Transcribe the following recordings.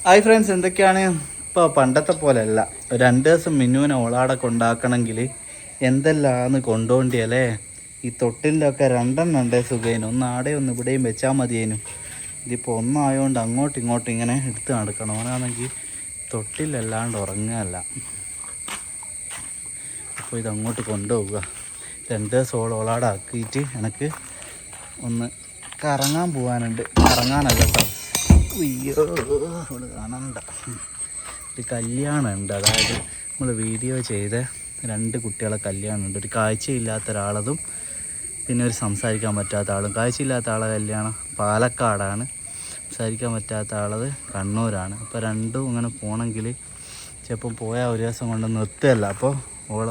Hi friends, എന്തൊക്കെയാണ്? ഇപ്പോൾ പണ്ടത്തെ പോലെയല്ല. 2 ദിവസം മിന്നുവിനെ ഓളാടൊക്കെ ഉണ്ടാക്കണമെങ്കിൽ എന്തെല്ലാന്ന് കൊണ്ടുപോണ്ടിയല്ലേ. ഈ തൊട്ടിലൊക്കെ 2 ഉണ്ടേ സുഖേനു. ഒന്ന് ആടെ ഒന്ന് ഇവിടെയും വെച്ചാൽ മതിയേനു. ഇതിപ്പോൾ ഒന്നായതുകൊണ്ട് അങ്ങോട്ടും ഇങ്ങോട്ടും ഇങ്ങനെ എടുത്ത് നടക്കണം. ഓനാണെങ്കിൽ തൊട്ടിലല്ലാണ്ട് ഉറങ്ങുകയല്ല. അപ്പോൾ ഇതങ്ങോട്ട് കൊണ്ടുപോവുക. 2 ദിവസം ഓളാടാക്കിയിട്ട് എനിക്ക് ഒന്ന് കറങ്ങാൻ പോകാനുണ്ട്. കറങ്ങാനല്ല കേട്ടോ, അയ്യോ അവള് കാണണ്ട. ഒരു കല്യാണമുണ്ട്, അതായത് നമ്മൾ വീഡിയോ ചെയ്ത 2 കുട്ടികളെ കല്യാണമുണ്ട്. ഒരു കാഴ്ചയില്ലാത്ത ഒരാളതും പിന്നെ ഒരു സംസാരിക്കാൻ പറ്റാത്ത ആളും. കാഴ്ചയില്ലാത്ത ആളെ കല്യാണം പാലക്കാടാണ്, സംസാരിക്കാൻ പറ്റാത്ത ആളത് കണ്ണൂരാണ്. അപ്പോൾ രണ്ടും ഇങ്ങനെ പോകണമെങ്കിൽ ചിലപ്പം പോയാൽ ഒരു ദിവസം കൊണ്ട് നിർത്തുകയല്ല. അപ്പോൾ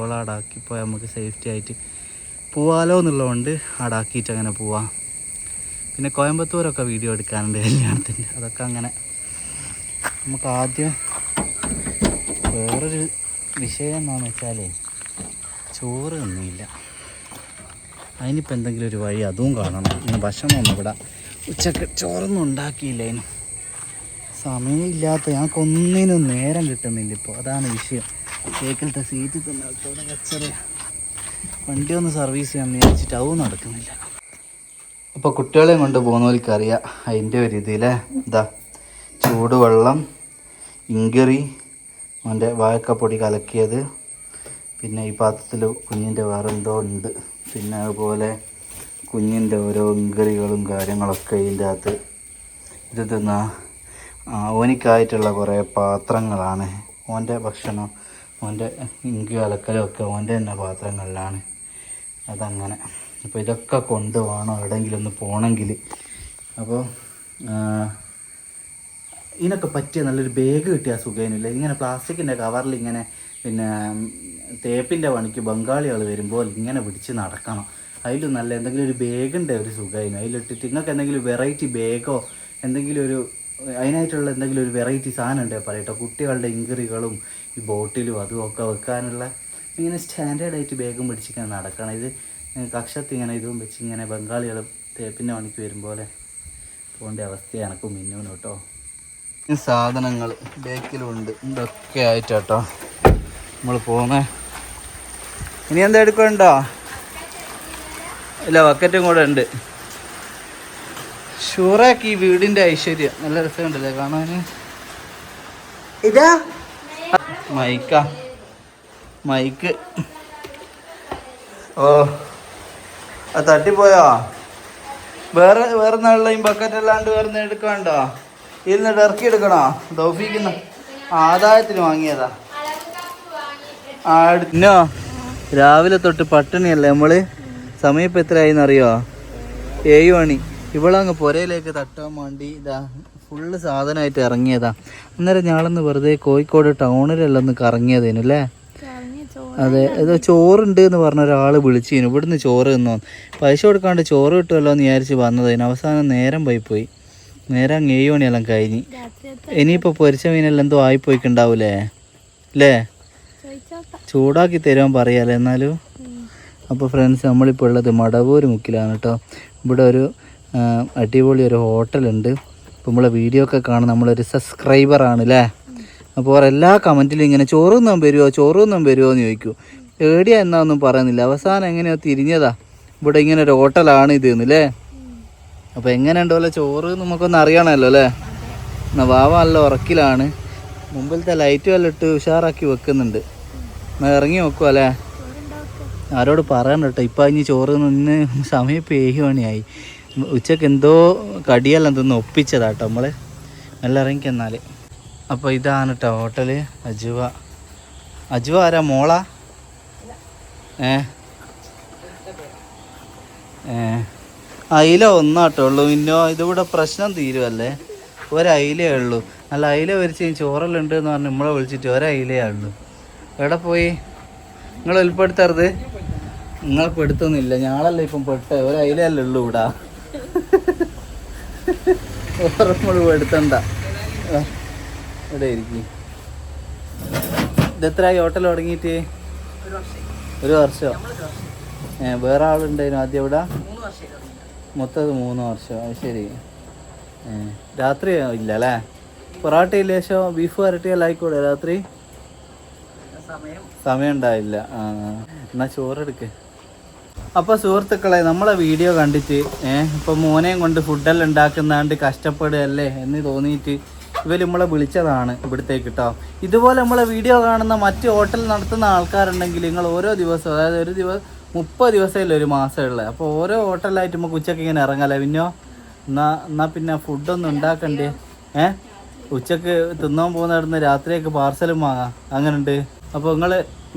ഓളാടാക്കിപ്പോയാൽ നമുക്ക് സേഫ്റ്റി ആയിട്ട് പോവാലോ എന്നുള്ളതുകൊണ്ട് ആടാക്കിയിട്ട് അങ്ങനെ പോവാം. പിന്നെ കോയമ്പത്തൂരൊക്കെ വീഡിയോ എടുക്കാനുണ്ട് കല്യാണത്തിൻ്റെ, അതൊക്കെ അങ്ങനെ. നമുക്ക് ആദ്യം വേറൊരു വിഷയം എന്താണെന്ന് വെച്ചാൽ ചോറ് ഒന്നുമില്ല. അതിനിപ്പോൾ എന്തെങ്കിലും ഒരു വഴി അതും കാണണം. ഇങ്ങനെ ഭക്ഷണമൊന്നും ഇവിടെ ഉച്ചക്ക് ചോറൊന്നും ഉണ്ടാക്കിയില്ല. അതിന് സമയമില്ലാത്ത ഞങ്ങൾക്കൊന്നിനും നേരം കിട്ടുന്നില്ല ഇപ്പോൾ, അതാണ് വിഷയം. കേക്കിലത്തെ സീറ്റിൽ തന്നെ അവിടെ കച്ചറ. വണ്ടി ഒന്ന് സർവീസ് ചെയ്യാൻ വിചാരിച്ചിട്ട് അതും നടക്കുന്നില്ല. അപ്പോൾ കുട്ടികളെയും കൊണ്ട് പോകുന്നവർക്കറിയാം അതിൻ്റെ ഒരു ഇതിലെ ഇതാ ചൂടുവെള്ളം, ഇങ്കറി, അവൻ്റെ വാഴക്കപ്പൊടി കലക്കിയത്, പിന്നെ ഈ പാത്രത്തിൽ കുഞ്ഞിൻ്റെ വേറെ എന്തോ ഉണ്ട്, പിന്നെ അതുപോലെ കുഞ്ഞിൻ്റെ ഓരോ ഇങ്കറികളും കാര്യങ്ങളൊക്കെ ഇതിൻ്റെ അകത്ത്. ഇത് തിന്നാ ഓനിക്കായിട്ടുള്ള കുറേ പാത്രങ്ങളാണ്. ഓൻ്റെ ഭക്ഷണം, ഓൻ്റെ ഇങ്കി കലക്കലും ഒക്കെ ഓൻ്റെ തന്നെ പാത്രങ്ങളിലാണ്. അതങ്ങനെ. അപ്പോൾ ഇതൊക്കെ കൊണ്ട് വേണം എവിടെയെങ്കിലും ഒന്ന് പോകണമെങ്കിൽ. അപ്പോൾ ഇതിനൊക്കെ പറ്റിയ നല്ലൊരു ബാഗ് കിട്ടിയാൽ സുഖമില്ല. ഇങ്ങനെ പ്ലാസ്റ്റിക്കിൻ്റെ കവറിൽ ഇങ്ങനെ പിന്നെ തേപ്പിൻ്റെ പണിക്ക് ബംഗാളികൾ വരുമ്പോൾ ഇങ്ങനെ പിടിച്ച് നടക്കണം. അതിൽ നല്ല എന്തെങ്കിലും ഒരു ബാഗുണ്ട് ഒരു സുഖമായിരുന്നു. അതിലിട്ടിട്ട് നിങ്ങൾക്ക് എന്തെങ്കിലും വെറൈറ്റി ബാഗോ എന്തെങ്കിലും ഒരു അതിനായിട്ടുള്ള എന്തെങ്കിലും ഒരു വെറൈറ്റി സാധനം ഉണ്ടെങ്കിൽ പറയട്ടോ. കുട്ടികളുടെ ഇങ്കറികളും ഈ ബോട്ടിലും അതുമൊക്കെ വെക്കാനുള്ള ഇങ്ങനെ സ്റ്റാൻഡേർഡായിട്ട് ബാഗും പിടിച്ചിങ്ങനെ നടക്കണം. ഇത് കക്ഷത്ത് ഇങ്ങനെ ഇതും വെച്ച് ഇങ്ങനെ ബംഗാളികൾ തേപ്പിൻ്റെ പണിക്ക് വരുമ്പോലെ പോകേണ്ട അവസ്ഥയാണ് എനക്കും മിന്നുവിനും കേട്ടോ. ഈ സാധനങ്ങൾ ബേക്കിലുണ്ട്, ഇതൊക്കെ ആയിട്ടോ നമ്മൾ പോകുന്നേ. ഇനി എന്താ എടുക്കണ്ടോ? ഇല്ല, ബക്കറ്റും കൂടെ ഉണ്ട്. ഷൂറാക്കി ഈ വീടിൻ്റെ ഐശ്വര്യം. നല്ല രസമുണ്ടല്ലേ കാണാൻ. ഇതാ മൈക്ക്. ഓ, അത് തട്ടിപ്പോയോ? വേറെ നല്ല ഈ ബക്കറ്റ് അല്ലാണ്ട് വേറെ എടുക്കണ്ടോ? ഇരുന്നിട്ട് ഇറക്കി എടുക്കണോ? ദൗഫിക്കുന്ന ആദായത്തിന് വാങ്ങിയതാ. ഇന്നോ രാവിലെ തൊട്ട് പട്ടിണിയല്ലേ നമ്മള്. സമയം ഇപ്പം എത്രയായിന്നറിയോ? 7 മണി. ഇവളങ്ങ് പുരയിലേക്ക് തട്ടാൻ വേണ്ടി ഇതാ ഫുള്ള് സാധനമായിട്ട് ഇറങ്ങിയതാ. അന്നേരം ഞാളൊന്ന് വെറുതെ കോഴിക്കോട് ടൗണിലെല്ലാം ഒന്ന് കറങ്ങിയതേനു അല്ലേ. അതെ, ഏതോ ചോറുണ്ട് എന്ന് പറഞ്ഞ ഒരാൾ വിളിച്ചിരുന്നു. ഇവിടുന്ന് ചോറ് തിന്നോ, പൈസ കൊടുക്കാണ്ട് ചോറ് കിട്ടുമല്ലോ എന്ന് വിചാരിച്ച് വന്നതിന് അവസാനം നേരം പോയി. നേരം 7 മണിയെല്ലാം കഴിഞ്ഞ്. ഇനിയിപ്പോൾ പൊരിച്ച മീനെല്ലാം എന്തോ ആയിപ്പോയിക്കുണ്ടാവൂലേ അല്ലേ? ചൂടാക്കി തരുവാൻ പറയാലേ എന്നാലും. അപ്പോൾ ഫ്രണ്ട്സ്, നമ്മളിപ്പോൾ ഉള്ളത് മടവൂർ മുക്കിലാണ് കേട്ടോ. ഇവിടെ ഒരു അടിപൊളി ഒരു ഹോട്ടലുണ്ട്. ഇപ്പോൾ നമ്മളെ വീഡിയോ ഒക്കെ കാണുന്ന നമ്മളൊരു സബ്സ്ക്രൈബറാണ് അല്ലേ. അപ്പോൾ എല്ലാ കമൻറ്റിലും ഇങ്ങനെ ചോറൊന്നും വരുമോ എന്ന് ചോദിക്കൂ. ഏടിയാ എന്നാന്നും പറയുന്നില്ല. അവസാനം എങ്ങനെയോ തിരിഞ്ഞതാ, ഇവിടെ ഇങ്ങനെ ഒരു ഹോട്ടലാണ് ഇത് എന്നല്ലേ. അപ്പോൾ എങ്ങനെ ഉണ്ടോ ചോറ് നമുക്കൊന്ന് അറിയണമല്ലോ അല്ലേ. എന്നാൽ വാവ നല്ല ഉറക്കിലാണ്. മുമ്പിലത്തെ ലൈറ്റും എല്ലാം ഇട്ട് ഉഷാറാക്കി വെക്കുന്നുണ്ട്. എന്നാൽ ഇറങ്ങി നോക്കുക അല്ലേ. ആരോട് പറയണ്ട കേട്ടോ. ഇപ്പം ഇനി ചോറ് നിന്ന് സമയം ഇപ്പോൾ 7 മണിയായി. ഉച്ചക്ക് എന്തോ കടിയെല്ലാം തിന്ന് ഒപ്പിച്ചതാട്ടോ നമ്മൾ. നല്ല ഇറങ്ങിക്കെന്നാൽ. അപ്പോൾ ഇതാണ് കേട്ടോ ഹോട്ടല്. അജുവ ആരാ? മോളാ? അയില ഒന്നാട്ടോ ഉള്ളൂ. പിന്നെ ഇതിവിടെ പ്രശ്നം തീരുമല്ലേ. ഒരയിലേ ഉള്ളൂ. നല്ല അയില വരിച്ച് ചോറെല്ലാം ഉണ്ട് എന്ന് പറഞ്ഞ് നമ്മളെ വിളിച്ചിട്ട് ഒരയിലേ ഉള്ളൂ. എവിടെ പോയി? നിങ്ങൾ ഉൾപ്പെടുത്തരുത്. നിങ്ങൾ പെടുത്തൊന്നുമില്ല, ഞാളല്ലേ ഇപ്പം പെട്ട്. ഒരയിലല്ലേ ഉള്ളൂ ഇവിടെ. നമ്മൾ പെടുത്തണ്ട. ഇവിടെ ഇരിക്കും. ഇതെത്രയായി ഹോട്ടൽ തുടങ്ങിയിട്ട്? 1 വർഷം. വേറെ ആളുണ്ടായിരുന്നു ആദ്യം ഇവിടെ? മൊത്തം 3 വർഷം. അത് ശരി. രാത്രി ഇല്ല അല്ലേ? പൊറാട്ടയിൽ ലേശം ബീഫ് വരട്ടിയാലായിക്കൂടെ രാത്രി? സമയം ഉണ്ടായില്ല. എന്നാ ചോറെടുക്ക്. അപ്പോൾ സുഹൃത്തുക്കളെ, നമ്മളെ വീഡിയോ കണ്ടിട്ട് ഇപ്പോൾ മോനെയും കൊണ്ട് ഫുഡെല്ലാം ഉണ്ടാക്കുന്നാണ്ട് കഷ്ടപ്പെടുകയല്ലേ എന്ന് തോന്നിയിട്ട് ഇവർ നമ്മളെ വിളിച്ചതാണ് ഇവിടത്തേക്ക് കേട്ടോ. ഇതുപോലെ നമ്മളെ വീഡിയോ കാണുന്ന മറ്റ് ഹോട്ടൽ നടത്തുന്ന ആൾക്കാരുണ്ടെങ്കിൽ നിങ്ങൾ ഓരോ ദിവസവും, അതായത് ഒരു ദിവസം 30 ദിവസമല്ലേ ഒരു മാസമുള്ളത്, അപ്പോൾ ഓരോ ഹോട്ടലായിട്ട് നമുക്ക് ഉച്ചയ്ക്ക് ഇങ്ങനെ ഇറങ്ങാമല്ലേ പിന്നോ? എന്നാൽ പിന്നെ ഫുഡൊന്നും ഉണ്ടാക്കണ്ടേ? ഉച്ചക്ക് തിന്നാൻ പോകുന്നിടന്ന് രാത്രിയൊക്കെ പാർസലും വാങ്ങാം. അങ്ങനെയുണ്ട്. അപ്പോൾ നിങ്ങൾ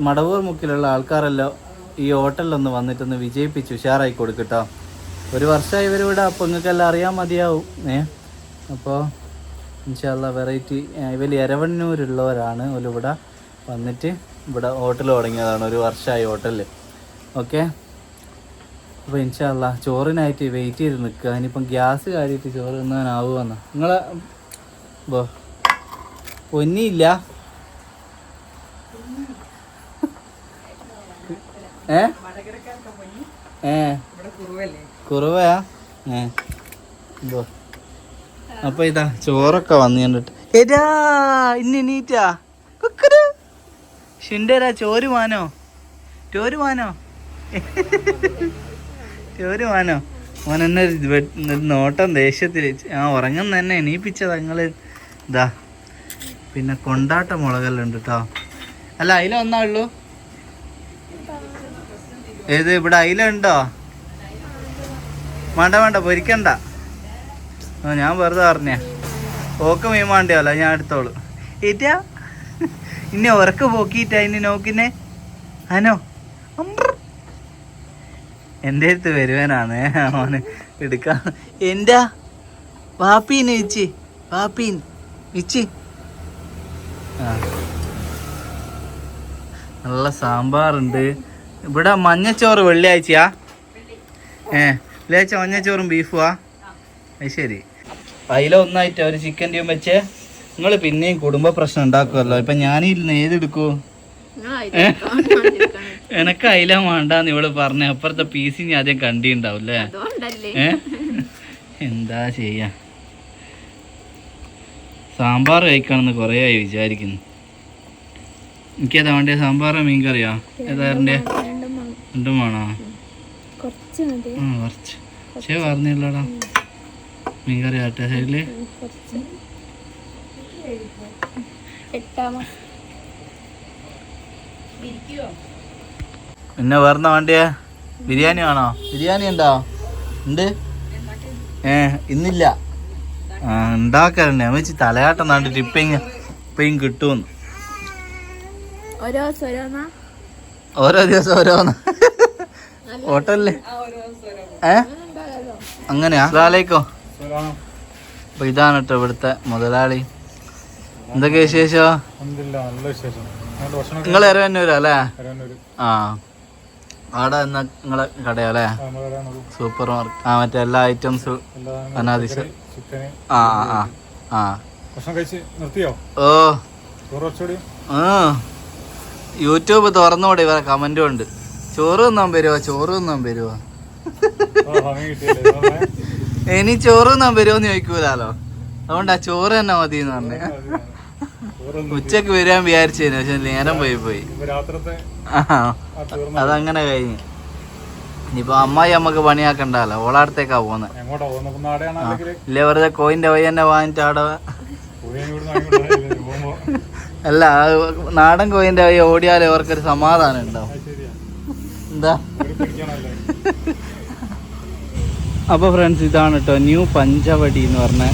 മടവൂർ മുക്കിലുള്ള ആൾക്കാരെല്ലാം ഈ ഹോട്ടലിലൊന്ന് വന്നിട്ടൊന്ന് വിജയിപ്പിച്ച് ഉഷാറായി കൊടുക്കട്ടോ. 1 വർഷമായി ഇവരിവിടെ. അപ്പോൾ നിങ്ങൾക്കെല്ലാം അറിയാൻ മതിയാവും. അപ്പോൾ ഇൻഷാ അല്ലാ വെറൈറ്റി ഇവർ എരവണ്ണൂരുള്ളവരാണ്. ഇവിടെ വന്നിട്ട് ഇവിടെ ഹോട്ടൽ തുടങ്ങിയതാണ്. 1 വർഷമായി ഹോട്ടലിൽ. ഓക്കെ. അപ്പോൾ ഇൻഷാ അല്ലാ ചോറിനായിട്ട് വെയിറ്റ് ചെയ്ത് നിൽക്കുക. ഇനിയിപ്പം ഗ്യാസ് കാര്യമായിട്ട് ചോറ് തിന്നാനാവുമെന്ന് നിങ്ങളെ പൊന്നിയില്ല. കുറവയാ? അപ്പൊ ഇതാ ചോറൊക്കെ വന്നു കണ്ടിട്ട് ഏതാ ഇന്ന് നീറ്റാ കുക്കര് ഷിൻഡരാ. ചോരുമാനോ മോനെന്നെ നോട്ടം ദേഷ്യത്തിൽ ഉറങ്ങുന്ന തന്നെ എണീപ്പിച്ചതാ നിങ്ങള്. ഇതാ പിന്നെ കൊണ്ടാട്ട മുളകെല്ലാം ഉണ്ട് കേട്ടോ. അല്ല അയില ഒന്നാ ഉള്ളൂ? ഏത് ഇവിടെ അയില ഉണ്ടോ? വേണ്ട പൊരിക്കണ്ട. ഞാൻ വെറുതെ പറഞ്ഞ ഓക്ക് മീൻ വേണ്ടിയല്ല, ഞാൻ എടുത്തോളൂ. ഏറ്റാ ഇന്നെ ഉറക്ക പോക്കിയിട്ടാ ഇനി നോക്കിന്നെ. ആനോ എൻ്റെ അടുത്ത് വരുവാനാണ് അവന് എടുക്കാൻ. എൻ്റെ വാപ്പീനെ ഇച്ചി നല്ല സാമ്പാറുണ്ട്. ഇവിടെ മഞ്ഞച്ചോറ് വെള്ളിയാഴ്ചയാ? വെള്ളിയാഴ്ച മഞ്ഞച്ചോറും ബീഫുവാ? അത് ശരി. അതില ഒന്നായിട്ട് ഒരു ചിക്കൻ്റെയും വെച്ച് നിങ്ങൾ പിന്നെയും കുടുംബ പ്രശ്നം ഉണ്ടാക്കുമല്ലോ. ഇപ്പം ഞാനിരുന്ന് ഏതെടുക്കൂ? എനക്ക് അയില വേണ്ടാന്ന് ഇവള് പറഞ്ഞ. അപ്പുറത്തെ പീസി ഞാൻ ആദ്യം കണ്ടിണ്ടാവൂല്ലേ? എന്താ ചെയ്യാ. സാമ്പാർ കഴിക്കണമെന്ന് കുറേ ആയി വിചാരിക്കുന്നു. എനിക്കേതാ വേണ്ടിയ? സാമ്പാറോ മീൻ കറിയോ? ഏതാ വേണ്ടേ? രണ്ടും വേണോ? കുറച്ച് പക്ഷേ പറഞ്ഞല്ലോടാ. മീൻ കറി ആട്ടെ സൈഡില്. പിന്നെ വേറെ വേണ്ടിയ? ബിരിയാണി ആണോ? ബിരിയാണി ഉണ്ടോ? ഉണ്ട്. ഇന്നില്ല. ഉണ്ടാക്കാറുണ്ട്. ഞാൻ വെച്ച് തലയാട്ടം നാണ്ടിട്ട് ഇപ്പം കിട്ടുമെന്ന്. ഓരോ ദിവസം ഓരോന്ന് ഹോട്ടലില്. അങ്ങനെയാ? അസ്സലാമലൈക്കും. അപ്പൊ ഇതാണ് കേട്ടോ ഇവിടുത്തെ മുതലാളി. എന്തൊക്കെ വിശേഷം? നിങ്ങൾ എരവന്നൂരല്ലേ? ആ അവിടെ എന്നാ നിങ്ങളെ കടയല്ലേ? Super market. മറ്റേ എല്ലാ ഐറ്റംസും അനാദിശ. യൂട്യൂബ് തുറന്നുകൂടെ ഇവരെ കമന്റും ഉണ്ട്. ചോറ് തിന്നാൻ വരുവോ? ഇനി ചോറ് തിന്നാൻ വരുമോന്ന് ചോദിക്കൂലോ. അതുകൊണ്ടാ ചോറ് തന്നെ മതി എന്ന് പറഞ്ഞ. ഉച്ചക്ക് വരാൻ വിചാരിച്ചേന്, പക്ഷെ നേരം പോയി. അതങ്ങനെ കഴിഞ്ഞു. ഇനിയിപ്പോ അമ്മായി അമ്മക്ക് പണിയാക്കണ്ടല്ലോ. ഓളാടത്തേക്കാ പോകുന്നത്. ഇല്ലേ വെറുതെ കോയിന്റെ വഴി തന്നെ വാങ്ങിട്ട് അവിടെ. അല്ല, നാടൻ കോയിന്റെ വഴി ഓടിയാലേ അവർക്കൊരു സമാധാനം ഉണ്ടാവും. എന്താ? അപ്പോൾ ഫ്രണ്ട്സ്, ഇതാണ് കേട്ടോ ന്യൂ പഞ്ചവടി എന്ന് പറഞ്ഞ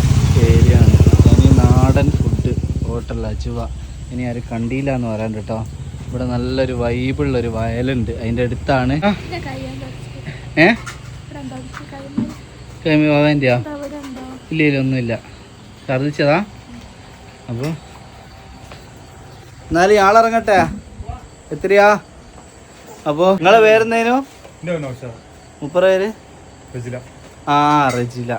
ഏരിയ ആണ്. ഇനി നാടൻ ഫുഡ് ഹോട്ടൽ അജുവ. ഇനി ആരും കണ്ടില്ല എന്ന് പറയാൻ കേട്ടോ. ഇവിടെ നല്ലൊരു വൈബുള്ളൊരു വയലുണ്ട് അതിൻ്റെ അടുത്താണ്. കൈമിവാവേൻ്റെയാ? ഇല്ല ഒന്നുമില്ല, ഛർദിച്ചതാ. അപ്പോൾ എന്നാലും ആളിറങ്ങട്ടെ. എത്രയാ? അപ്പോൾ നിങ്ങളെ പേരെന്തേനു? മുപ്പത് പേര്? റജില.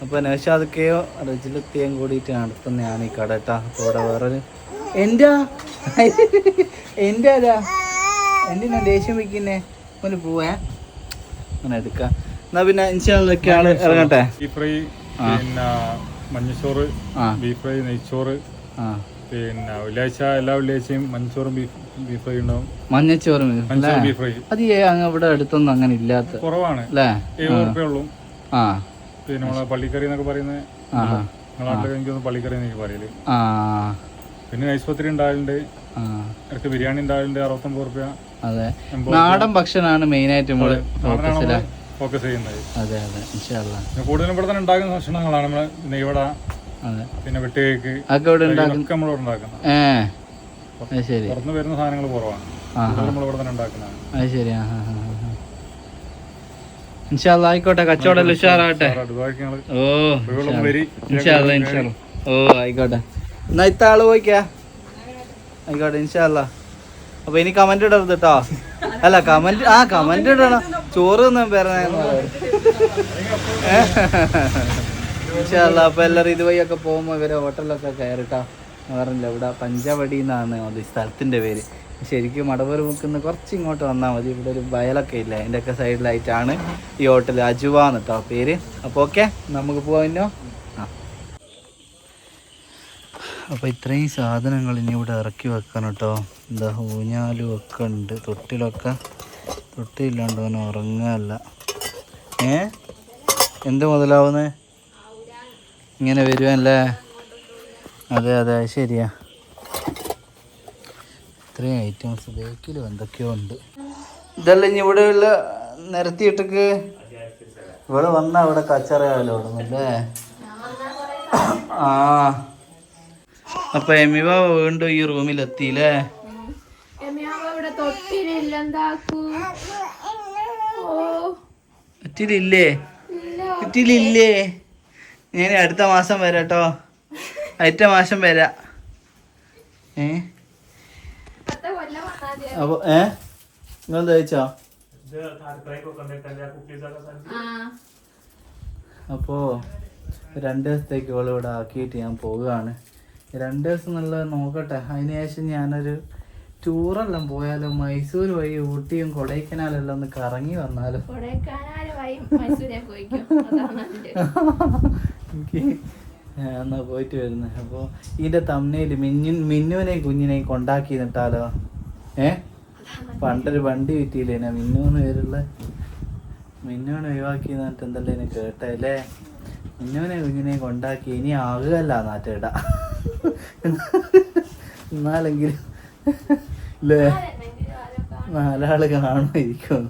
അപ്പോൾ നൗഷാദൊക്കെയോ റജിലത്തെയും കൂടിയിട്ട് നടത്തുന്നതാണ് ഈ കട കേട്ടോ. അപ്പോൾ ഇവിടെ വേറൊരു എന്തിനാ ദേഷ്യം വയ്ക്കുന്നേ? ഒന്ന് പോവേ, അങ്ങനെ എടുക്കാം. എന്നാ പിന്നെ ഇൻഷാല്ലൊക്കെ ആള് ഇറങ്ങട്ടെ. മഞ്ഞച്ചോറ്, ബീഫ് ഫ്രൈ, നെയ്ച്ചോറ്. പിന്നെ എല്ലാ വെള്ളിയാഴ്ചയും മഞ്ഞച്ചോറും ബീഫ് ഫ്രൈ ഉണ്ടാവും. മഞ്ഞച്ചോറ് ബീഫ് ഫ്രൈ അത് ഇവിടെ അടുത്തൊന്നും അങ്ങനെ ഇല്ലാത്ത കുറവാണ്. അല്ലേ? 70 റുപ്യ ഉള്ളൂ. പിന്നെ നമ്മളെ പള്ളിക്കറി എന്നൊക്കെ പറയുന്നത് നാട്ടിലൊക്കെ എനിക്കൊന്ന് പള്ളിക്കറി എന്നൊക്കെ പറയല്. പിന്നെ നൈസ് പത്തിരി ഉണ്ടാവലുണ്ട്, ഇടയ്ക്ക് ബിരിയാണി ഉണ്ടാവലുണ്ട്. 69 റുപ്യ. അതെ, നാടൻ ഭക്ഷണമാണ് മെയിനായിട്ട് നമ്മള് ഫോക്കസ് ചെയ്യുന്നത്. അതെ അതെ, കൂടുതലും ഇവിടെ തന്നെ ഉണ്ടാക്കുന്ന ഭക്ഷണങ്ങളാണ്. നമ്മള് നെയ്വട, പിന്നെ വെട്ടുകേക്ക് ഒക്കെ നമ്മളിവിടെ ഉണ്ടാക്കുന്നത്. ശരി, പുറത്തുനിന്ന് വരുന്ന സാധനങ്ങൾ കുറവാണ്, നമ്മളിവിടെ തന്നെ ഉണ്ടാക്കുന്നതാണ്. അത് ശരി. ഇൻഷാല്ലാ, ആയിക്കോട്ടെ, കച്ചവടം ഉഷാറാവട്ടെ. ഓ ഇൻഷാല്ലാ, ഇൻഷാല്ലാ. ഓ ആയിക്കോട്ടെ, എന്നാ ഇത്ത ആള് പോയിക്കാ. ആയിക്കോട്ടെ, ഇൻഷാല്ലാ. അപ്പൊ ഇനി കമന്റ് ഇടരുത് കേട്ടോ. അല്ല, കമന്റ് ഇടണം. ചോറ് ഒന്നും പറഞ്ഞ ഇൻഷാല്ലാ. അപ്പൊ എല്ലാവരും ഇതുവഴിയൊക്കെ പോകുമ്പോ ഇവരെ ഹോട്ടലിലൊക്കെ കയറിട്ടാ. പറഞ്ഞില്ല, ഇവിടെ പഞ്ചവടി എന്നാണ് അത് സ്ഥലത്തിന്റെ പേര്. ശരിക്കും മടവൂർ മുക്കുന്ന കുറച്ച് ഇങ്ങോട്ട് വന്നാൽ മതി. ഇവിടെ ഒരു വയലൊക്കെ ഇല്ല, അതിൻ്റെയൊക്കെ സൈഡിലായിട്ടാണ് ഈ ഹോട്ടൽ. അജുവാന്ന് കേട്ടോ പേര്. അപ്പോൾ ഓക്കെ, നമുക്ക് പോവാനോ. അപ്പോൾ ഇത്രയും സാധനങ്ങൾ ഇനി ഇവിടെ ഇറക്കി വെക്കണം കേട്ടോ. എന്താ, ഊഞ്ഞാലും ഒക്കെ ഉണ്ട്, തൊട്ടിയില്ലാണ്ട് അവന് ഉറങ്ങാല്ല. എന്ത് മുതലാവുന്നത് ഇങ്ങനെ വരുവല്ലേ? അതെ അതെ, ശരിയാ. ഇത്രയും ഐറ്റംസ് ബേക്കിലും എന്തൊക്കെയോ ഉണ്ട്. ഇതെല്ലാം ഇനി ഇവിടെയുള്ള നിരത്തിയിട്ടക്ക് ഇവിടെ വന്നാൽ ഇവിടെ കച്ചറയാലോ അല്ലേ? അപ്പൊ എമിവ വീണ്ടും ഈ റൂമിലെത്തിയില്ലേ? ില്ലേ ഞാൻ അടുത്ത മാസം വരാട്ടോ. അടുത്ത മാസം വരാം. അപ്പൊ നിങ്ങൾ തയ്ച്ചോ? അപ്പോ 2 ദിവസത്തേക്ക് ഇവള് ഇവിടെ ആക്കിയിട്ട് ഞാൻ പോവുകയാണ്. 2 ദിവസം എന്നുള്ളത് നോക്കട്ടെ. അതിന് ശേഷം ഞാനൊരു ടൂറെല്ലാം പോയാലോ? മൈസൂർ വഴി ഊട്ടിയും കൊടൈക്കനാലെല്ലാം ഒന്ന് കറങ്ങി വന്നാലോ? എനിക്ക് എന്നാ പോയിട്ട് വരുന്നത്. അപ്പോൾ ഇതിന്റെ തമ്മനയിൽ മിന്നുവിനെയും കുഞ്ഞിനെയും കൊണ്ടാക്കി നിട്ടാലോ? പണ്ടൊരു വണ്ടി കിട്ടിയില്ലേ മിന്നുവിന് പേരുള്ള? മിന്നുവിനെ ഒഴിവാക്കി എന്നിട്ട് എന്തല്ലേ എന്നെ കേട്ടല്ലേ? മിന്നുവിനെ കുഞ്ഞിനെയും കൊണ്ടാക്കി ഇനി ആകുകയല്ല നാട്ടേട. എന്നാലെങ്കിലും അല്ലേ 4 ആള് കാണുമായിരിക്കും.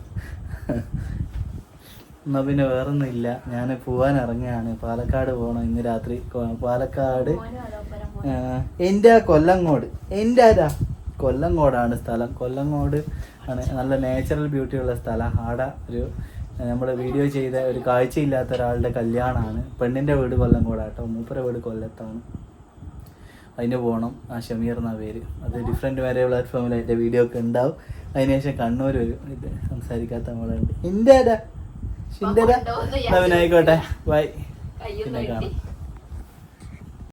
എന്നാ പിന്നെ വേറൊന്നും ഇല്ല, ഞാൻ പോവാൻ ഇറങ്ങുകയാണ്. പാലക്കാട് പോകണം ഇന്ന് രാത്രി. പാലക്കാട് എൻ്റെ കൊല്ലങ്കോട്, കൊല്ലങ്കോടാണ് സ്ഥലം. കൊല്ലങ്കോട് ആണ് നല്ല നാച്ചുറൽ ബ്യൂട്ടി ഉള്ള സ്ഥലം. ആടെ ഒരു നമ്മൾ വീഡിയോ ചെയ്ത ഒരു കാഴ്ചയില്ലാത്ത ഒരാളുടെ കല്യാണമാണ്. പെണ്ണിൻ്റെ വീട് കൊല്ലങ്കോടാട്ടോ, മൂപ്പര വീട് കൊല്ലത്താണ്. അതിന് പോകണം. ഷമീർ എന്നാ പേര്. അത് ഡിഫറെൻറ്റ് വേറെ പ്ലാറ്റ്ഫോമിൽ അതിൻ്റെ വീഡിയോ ഒക്കെ ഉണ്ടാവും. അതിനുശേഷം കണ്ണൂർ ഒരു ഇത് സംസാരിക്കാത്ത നമ്മളുണ്ട്. എൻ്റെ ഷിൻ്റെ ആയിക്കോട്ടെ, ബൈ, പിന്നെ കാണാം.